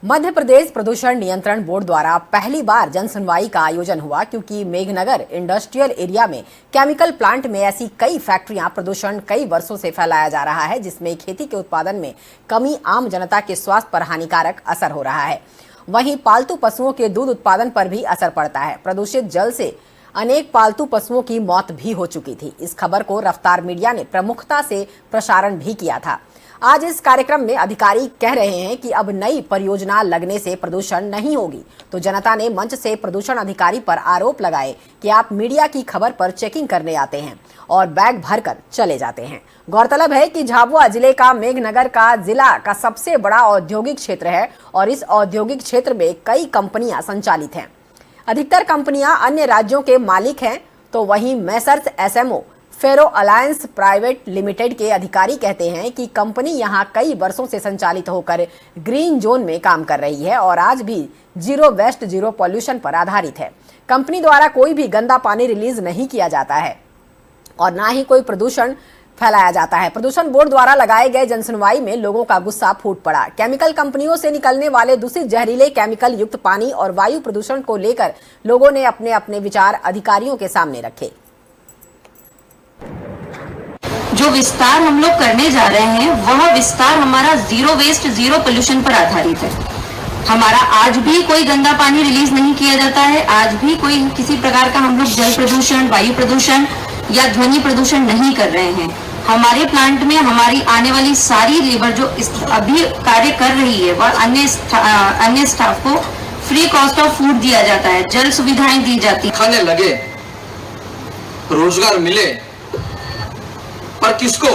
मध्य प्रदेश प्रदूषण नियंत्रण बोर्ड द्वारा पहली बार जन सुनवाई का आयोजन हुआ क्योंकि मेघनगर इंडस्ट्रियल एरिया में केमिकल प्लांट में ऐसी कई फैक्ट्रियां प्रदूषण कई वर्षों से फैलाया जा रहा है, जिसमें खेती के उत्पादन में कमी आम जनता के स्वास्थ्य पर हानिकारक असर हो रहा है। वहीं पालतू पशुओं के दूध उत्पादन पर भी असर पड़ता है। प्रदूषित जल से अनेक पालतू पशुओं की मौत भी हो चुकी थी। इस खबर को रफ्तार मीडिया ने प्रमुखता से प्रसारण भी किया था। आज इस कार्यक्रम में अधिकारी कह रहे हैं कि अब नई परियोजना लगने से प्रदूषण नहीं होगी, तो जनता ने मंच से प्रदूषण अधिकारी पर आरोप लगाए कि आप मीडिया की खबर पर चेकिंग करने आते हैं और बैग भरकर चले जाते हैं। गौरतलब है कि झाबुआ जिले का मेघनगर का जिला का सबसे बड़ा औद्योगिक क्षेत्र है और इस औद्योगिक क्षेत्र में कई कंपनियां संचालित हैं। अधिकतर कंपनियां अन्य राज्यों के मालिक हैं, तो वहीं मैसर्स एसएमओ फेरो अलायंस प्राइवेट लिमिटेड के अधिकारी कहते हैं कि कंपनी यहां कई वर्षों से संचालित होकर ग्रीन जोन में काम कर रही है और आज भी जीरो वेस्ट जीरो पॉल्यूशन पर आधारित है। कंपनी द्वारा कोई भी गंदा पानी रिलीज नहीं किया जाता है और ना ही कोई प्रदूषण फैलाया जाता है। प्रदूषण बोर्ड द्वारा लगाए गए जनसुनवाई में लोगों का गुस्सा फूट पड़ा। केमिकल कंपनियों से निकलने वाले दूषित जहरीले केमिकल युक्त पानी और वायु प्रदूषण को लेकर लोगों ने अपने अपने विचार अधिकारियों के सामने रखे। जो विस्तार हम लोग करने जा रहे हैं वह विस्तार हमारा जीरो वेस्ट जीरो पोल्यूशन पर आधारित है। हमारा आज भी कोई गंदा पानी रिलीज नहीं किया जाता है, आज भी कोई किसी प्रकार का हम लोग जल प्रदूषण, वायु प्रदूषण या ध्वनि प्रदूषण नहीं कर रहे हैं। हमारे प्लांट में हमारी आने वाली सारी लेबर जो अभी कार्य कर रही है वह अन्य स्टाफ को फ्री कॉस्ट ऑफ फूड दिया जाता है, जल सुविधाएं दी जाती। खाने लगे, रोजगार मिले, पर किसको?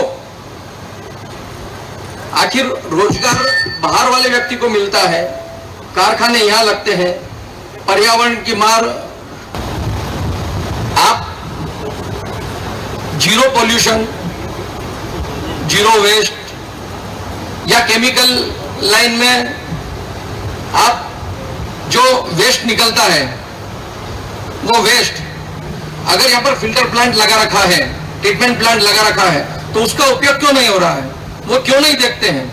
आखिर रोजगार बाहर वाले व्यक्ति को मिलता है, कारखाने यहां लगते हैं, पर्यावरण की मार। आप जीरो पॉल्यूशन, जीरो वेस्ट या केमिकल लाइन में आप जो वेस्ट निकलता है वो वेस्ट अगर यहां पर फिल्टर प्लांट लगा रखा है, ट्रीटमेंट प्लांट लगा रखा है, तो उसका उपयोग क्यों नहीं हो रहा है? वो क्यों नहीं देखते हैं?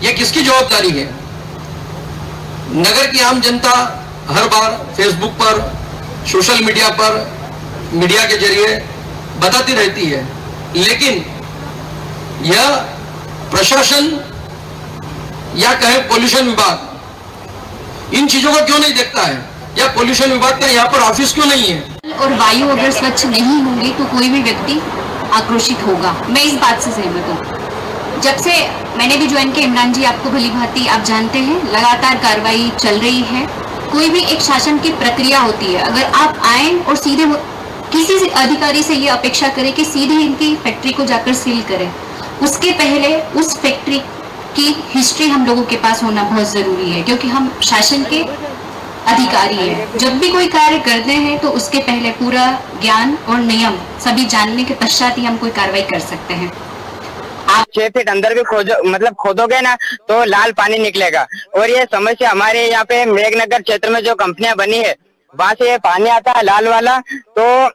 ये किसकी जवाबदारी है? नगर की आम जनता हर बार फेसबुक पर, सोशल मीडिया पर, मीडिया के जरिए बताती रहती है, लेकिन यह प्रशासन या कहे पोल्यूशन विभाग इन चीजों को क्यों नहीं देखता है? या पोल्यूशन विभाग का यहाँ पर ऑफिस क्यों नहीं है? और वायु अगर स्वच्छ नहीं होगी तो कोई भी व्यक्ति आक्रोशित होगा। मैं इस बात से सहमत हूँ। जब से मैंने भी ज्वाइन किया, इमरान जी आपको भली भांति आप जानते हैं, लगातार कार्रवाई चल रही है। कोई भी एक शासन की प्रक्रिया होती है। अगर आप आए और सीधे किसी अधिकारी से ये अपेक्षा करें कि सीधे इनकी फैक्ट्री को जाकर सील करें, उसके पहले उस फैक्ट्री की हिस्ट्री हम लोगों के पास होना बहुत जरूरी है, क्योंकि हम शासन के अधिकारी है। जब भी कोई कार्य करते हैं तो उसके पहले पूरा ज्ञान और नियम सभी जानने के पश्चात ही हम कोई कार्रवाई कर सकते हैं। आप 6 फीट अंदर भी खोदोगे ना तो लाल पानी निकलेगा। और ये समस्या हमारे यहाँ पे मेघनगर क्षेत्र में जो कंपनियां बनी है वहां से ये पानी आता है लाल वाला, तो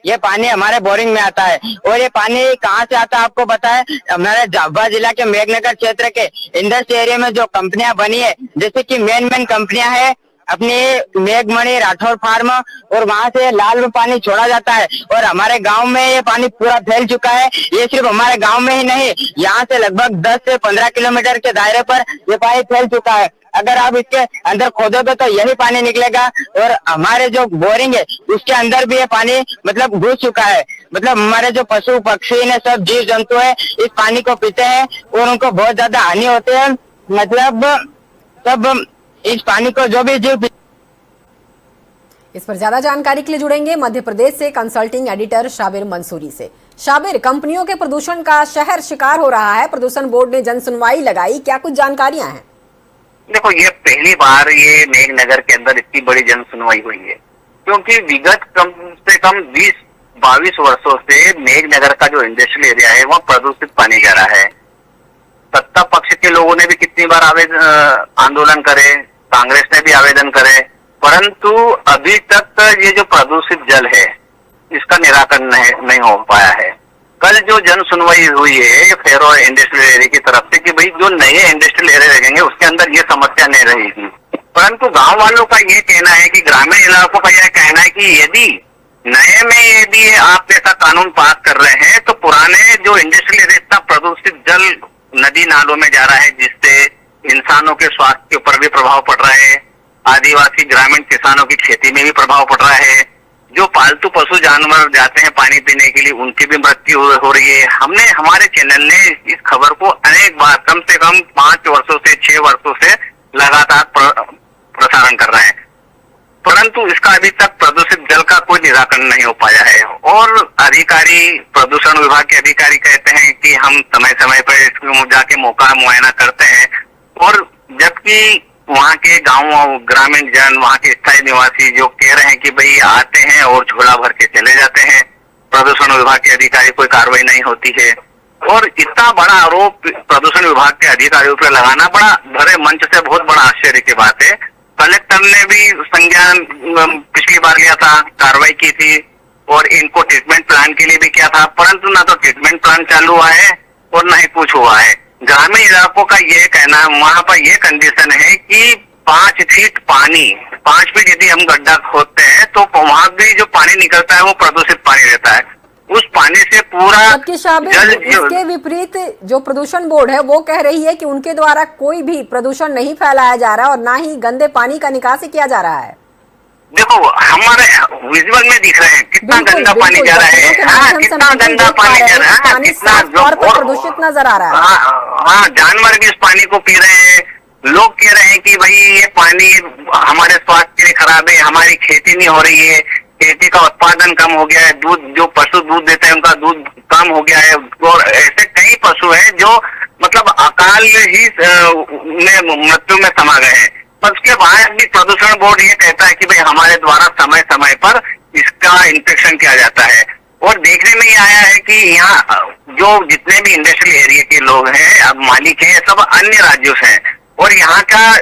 ये पानी हमारे बोरिंग में आता है। और ये पानी कहाँ से आता है आपको पता है? हमारे झाबुआ जिला के मेघनगर क्षेत्र के इंडस्ट्री एरिया में जो कंपनियां बनी है, जैसे कि मेन कंपनियां है अपनी मेघमणि, राठौर फार्म, और वहां से लाल पानी छोड़ा जाता है और हमारे गांव में ये पानी पूरा फैल चुका है। ये सिर्फ हमारे गांव में ही नहीं, यहाँ से लगभग 10 से 15 किलोमीटर के दायरे पर ये पानी फैल चुका है। अगर आप इसके अंदर खोदोगे तो यही पानी निकलेगा और हमारे जो बोरिंग है उसके अंदर भी ये पानी घुस चुका है। हमारे जो पशु पक्षी ने सब जीव जंतु है इस पानी को पीते हैं और उनको बहुत ज्यादा हानि होते हैं। सब इस पानी को जो भी जीव। इस पर ज्यादा जानकारी के लिए जुड़ेंगे मध्य प्रदेश से कंसल्टिंग एडिटर शाबिर मंसूरी से। शाबिर, कंपनियों के प्रदूषण का शहर शिकार हो रहा है, प्रदूषण बोर्ड ने जन सुनवाई लगाई, क्या कुछ जानकारियां हैं? देखो, ये पहली बार ये मेघनगर के अंदर इतनी बड़ी जन सुनवाई हुई है, क्योंकि विगत कम से कम 20-22 वर्षों से मेघनगर का जो इंडस्ट्रियल एरिया है वह प्रदूषित पानी जा रहा है। सत्ता पक्ष के लोगों ने भी कितनी बार आंदोलन करे, कांग्रेस ने भी आवेदन करे, परंतु अभी तक ये जो प्रदूषित जल है इसका निराकरण नहीं हो पाया है। कल जो जन सुनवाई हुई है फेरो इंडस्ट्रियल एरिया की तरफ से कि भाई जो नए इंडस्ट्रियल एरिया लगेंगे उसके अंदर समस्या नहीं रहेगी। परंतु गांव वालों का ये कहना है कि ग्रामीण इलाकों का यह कहना है कि यदि नए में यदि आप ऐसा कानून पास कर रहे हैं तो पुराने जो इंडस्ट्रियल इतना प्रदूषित जल नदी नालों में जा रहा है, जिससे इंसानों के स्वास्थ्य के ऊपर भी प्रभाव पड़ रहा है, आदिवासी ग्रामीण किसानों की खेती में भी प्रभाव पड़ रहा है, जो पालतू पशु जानवर जाते हैं पानी पीने के लिए उनकी भी मृत्यु हो रही है। हमने हमारे चैनल ने इस खबर को अनेक बार कम से कम 5 वर्षों से 6 वर्षों से लगातार प्रसारण कर रहे हैं, परंतु इसका अभी तक प्रदूषित जल का कोई निराकरण नहीं हो पाया है। और अधिकारी, प्रदूषण विभाग के अधिकारी कहते हैं कि हम समय समय पर इसको जाके मौका मुआयना करते हैं, और जबकि वहाँ के गांव ग्रामीण जन, वहाँ के स्थायी निवासी जो कह रहे हैं कि भाई आते हैं और झोला भर के चले जाते हैं, प्रदूषण विभाग के अधिकारी कोई कार्रवाई नहीं होती है। और इतना बड़ा आरोप प्रदूषण विभाग के अधिकारियों पर लगाना बड़ा भरे मंच से बहुत बड़ा आश्चर्य की बात है। कलेक्टर ने भी संज्ञान पिछली बार लिया था, कार्रवाई की थी और इनको ट्रीटमेंट प्लान के लिए भी किया था, परंतु ना तो ट्रीटमेंट प्लान चालू हुआ है और ना ही कुछ हुआ है। ग्रामीण इलाकों का ये कहना, वहाँ पर ये कंडीशन है कि 5 फीट पानी, 5 फीट यदि हम गड्ढा खोदते हैं तो वहाँ भी जो पानी निकलता है वो प्रदूषित पानी रहता है। उस पानी से पूरा जबकि शाबिर, इसके विपरीत जो प्रदूषण बोर्ड है वो कह रही है कि उनके द्वारा कोई भी प्रदूषण नहीं फैलाया जा रहा है और ना ही गंदे पानी का निकासी किया जा रहा है। देखो हमारे विजुअल में दिख रहे हैं कितना गंदा पानी जा रहा है, कितना गंदा पानी जा रहा है, कितना प्रदूषित नजर आ रहा है। हाँ, जानवर भी इस पानी को पी रहे हैं। लोग कह रहे हैं कि भाई ये पानी हमारे स्वास्थ्य के लिए खराब है, हमारी खेती नहीं हो रही है, खेती का उत्पादन कम हो गया है, दूध जो पशु दूध देते हैं उनका दूध कम हो गया है, और ऐसे कई पशु हैं जो मतलब अकाल ही में मृत्यु में समा गए हैं। पर उसके बाद भी प्रदूषण बोर्ड ये कहता है कि भाई हमारे द्वारा समय समय पर इसका इंस्पेक्शन किया जाता है। और देखने में ये आया है कि यहाँ जो जितने भी इंडस्ट्रियल एरिया के लोग हैं, अब मालिक हैं, सब अन्य राज्यों से हैं, और यहाँ का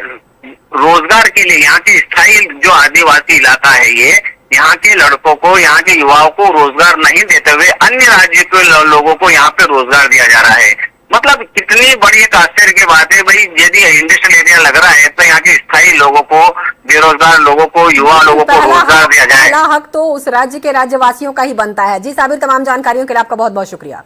रोजगार के लिए यहाँ के स्थायी जो आदिवासी इलाका है ये, यहाँ के लड़कों को, यहाँ के युवाओं को रोजगार नहीं देते हुए अन्य राज्य के लोगों को यहाँ पे रोजगार दिया जा रहा है। मतलब कितनी बड़ी एक आश्चर्य की बात है भाई, यदि इंडस्ट्रियल एरिया लग रहा है तो यहाँ के स्थायी लोगों को, बेरोजगार लोगों को, युवा लोगों को रोजगार दिया जाए। पहला हक तो उस राज्य के राज्यवासियों का ही बनता है। जी साबिर, तमाम जानकारियों के लिए आपका बहुत बहुत शुक्रिया।